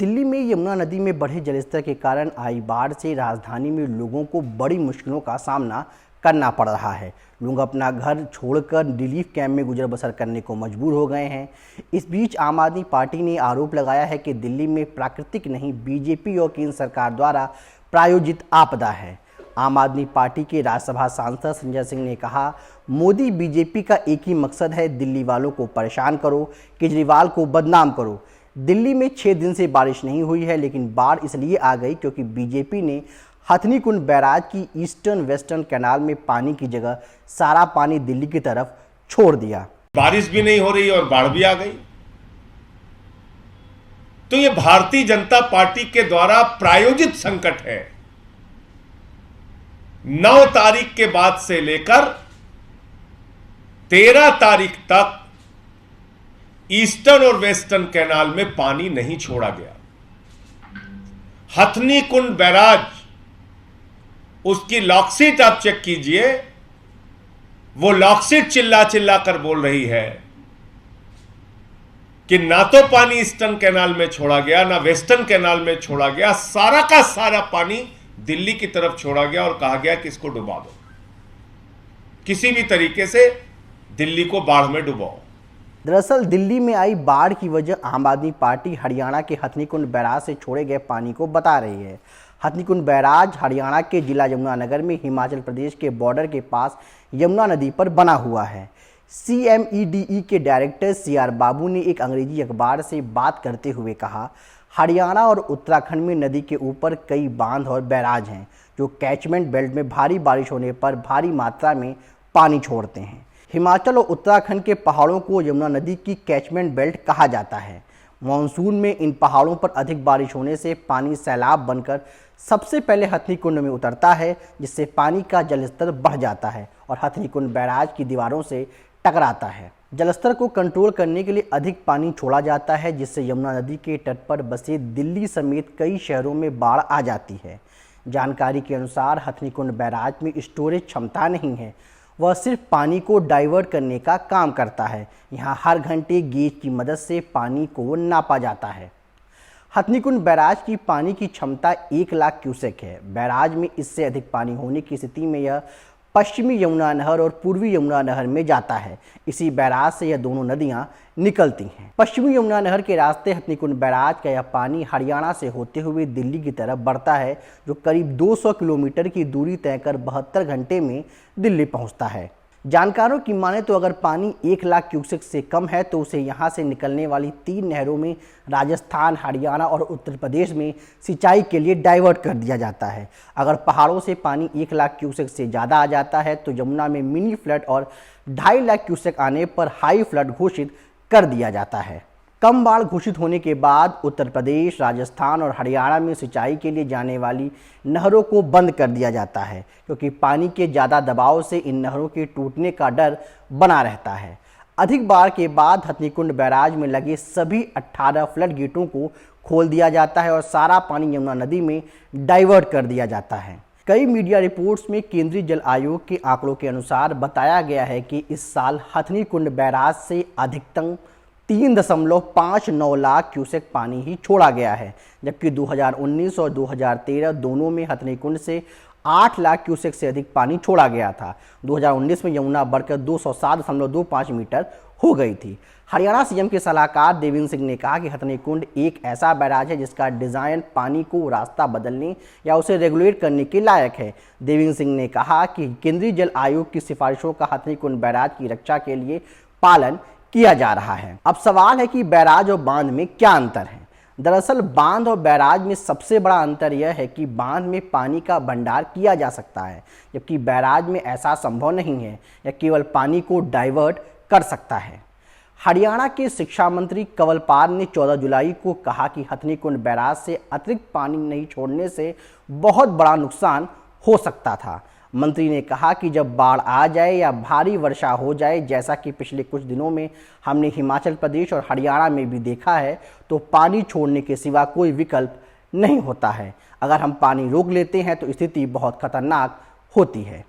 दिल्ली में यमुना नदी में बढ़े जलस्तर के कारण आई बाढ़ से राजधानी में लोगों को बड़ी मुश्किलों का सामना करना पड़ रहा है। लोग अपना घर छोड़कर रिलीफ कैंप में गुजर बसर करने को मजबूर हो गए हैं। इस बीच आम आदमी पार्टी ने आरोप लगाया है कि दिल्ली में प्राकृतिक नहीं बीजेपी और केंद्र सरकार द्वारा प्रायोजित आपदा है। आम आदमी पार्टी के राज्यसभा सांसद संजय सिंह ने कहा, मोदी बीजेपी का एक ही मकसद है, दिल्ली वालों को परेशान करो, केजरीवाल को बदनाम करो। दिल्ली में 6 दिन से बारिश नहीं हुई है, लेकिन बाढ़ इसलिए आ गई क्योंकि बीजेपी ने हथनीकुंड बैराज की ईस्टर्न वेस्टर्न कैनाल में पानी की जगह सारा पानी दिल्ली की तरफ छोड़ दिया। बारिश भी नहीं हो रही और बाढ़ भी आ गई। तो ये भारतीय जनता पार्टी के द्वारा प्रायोजित संकट है। 9 तारीख के बाद से लेकर 13 तारीख तक ईस्टर्न और वेस्टर्न कैनाल में पानी नहीं छोड़ा गया। हथनीकुंड बैराज, उसकी लॉकशीट आप चेक कीजिए, वो लॉकशीट चिल्ला चिल्ला कर बोल रही है कि ना तो पानी ईस्टर्न कैनाल में छोड़ा गया ना वेस्टर्न कैनाल में छोड़ा गया, सारा का सारा पानी दिल्ली की तरफ छोड़ा गया और कहा गया कि इसको डुबा दो, किसी भी तरीके से दिल्ली को बाढ़ में डुबाओ। दरअसल दिल्ली में आई बाढ़ की वजह आम आदमी पार्टी हरियाणा के हथनीकुंड बैराज से छोड़े गए पानी को बता रही है। हथनीकुंड बैराज हरियाणा के जिला यमुनानगर में हिमाचल प्रदेश के बॉर्डर के पास यमुना नदी पर बना हुआ है। CMEDE के डायरेक्टर CR बाबू ने एक अंग्रेजी अखबार से बात करते हुए कहा, हरियाणा और उत्तराखंड में नदी के ऊपर कई बांध और बैराज हैं जो कैचमेंट बेल्ट में भारी बारिश होने पर भारी मात्रा में पानी छोड़ते हैं। हिमाचल और उत्तराखंड के पहाड़ों को यमुना नदी की कैचमेंट बेल्ट कहा जाता है। मानसून में इन पहाड़ों पर अधिक बारिश होने से पानी सैलाब बनकर सबसे पहले हथनीकुंड में उतरता है, जिससे पानी का जलस्तर बढ़ जाता है और हथनीकुंड बैराज की दीवारों से टकराता है। जलस्तर को कंट्रोल करने के लिए अधिक पानी छोड़ा जाता है, जिससे यमुना नदी के तट पर बसे दिल्ली समेत कई शहरों में बाढ़ आ जाती है। जानकारी के अनुसार हथनीकुंड बैराज में स्टोरेज क्षमता नहीं है, वह सिर्फ पानी को डाइवर्ट करने का काम करता है। यहाँ हर घंटे गेज की मदद से पानी को नापा जाता है। हथनीकुंड बैराज की पानी की क्षमता 1 लाख क्यूसेक है। बैराज में इससे अधिक पानी होने की स्थिति में यह पश्चिमी यमुना नहर और पूर्वी यमुना नहर में जाता है। इसी बैराज से यह दोनों नदियां निकलती हैं। पश्चिमी यमुना नहर के रास्ते हथनीकुंड बैराज का यह पानी हरियाणा से होते हुए दिल्ली की तरफ बढ़ता है, जो करीब 200 किलोमीटर की दूरी तय कर 72 घंटे में दिल्ली पहुंचता है। जानकारों की माने तो अगर पानी 1 लाख क्यूसेक से कम है तो उसे यहाँ से निकलने वाली 3 नहरों में राजस्थान, हरियाणा और उत्तर प्रदेश में सिंचाई के लिए डाइवर्ट कर दिया जाता है। अगर पहाड़ों से पानी 1 लाख क्यूसेक से ज़्यादा आ जाता है तो यमुना में मिनी फ्लड और 2.5 लाख क्यूसेक आने पर हाई फ्लड घोषित कर दिया जाता है। कम बाढ़ घोषित होने के बाद उत्तर प्रदेश, राजस्थान और हरियाणा में सिंचाई के लिए जाने वाली नहरों को बंद कर दिया जाता है, क्योंकि पानी के ज़्यादा दबाव से इन नहरों के टूटने का डर बना रहता है। अधिक बाढ़ के बाद हथनीकुंड बैराज में लगे सभी 18 फ्लड गेटों को खोल दिया जाता है और सारा पानी यमुना नदी में डाइवर्ट कर दिया जाता है। कई मीडिया रिपोर्ट्स में केंद्रीय जल आयोग के आंकड़ों के अनुसार बताया गया है कि इस साल हथनीकुंड बैराज से अधिकतम 3.59 लाख क्यूसेक पानी ही छोड़ा गया है, जबकि 2019 और 2013 दोनों में हथनीकुंड से 8 लाख क्यूसेक से अधिक पानी छोड़ा गया था। 2019 में यमुना बढ़कर 207.25 मीटर हो गई थी। हरियाणा सीएम के सलाहकार देवेंद्र सिंह ने कहा कि हथनीकुंड एक ऐसा बैराज है जिसका डिज़ाइन पानी को रास्ता बदलने या उसे रेगुलेट करने के लायक है। देवेंद्र सिंह ने कहा कि केंद्रीय जल आयोग की सिफारिशों का हथनीकुंड बैराज की रक्षा के लिए पालन किया जा रहा है। अब सवाल है कि बैराज और बांध में क्या अंतर है। दरअसल बांध और बैराज में सबसे बड़ा अंतर यह है कि बांध में पानी का भंडार किया जा सकता है, जबकि बैराज में ऐसा संभव नहीं है। यह केवल पानी को डाइवर्ट कर सकता है। हरियाणा के शिक्षा मंत्री कंवर पाल ने 14 जुलाई को कहा कि हथनीकुंड बैराज से अतिरिक्त पानी नहीं छोड़ने से बहुत बड़ा नुकसान हो सकता था। मंत्री ने कहा कि जब बाढ़ आ जाए या भारी वर्षा हो जाए, जैसा कि पिछले कुछ दिनों में हमने हिमाचल प्रदेश और हरियाणा में भी देखा है, तो पानी छोड़ने के सिवा कोई विकल्प नहीं होता है। अगर हम पानी रोक लेते हैं तो स्थिति बहुत खतरनाक होती है।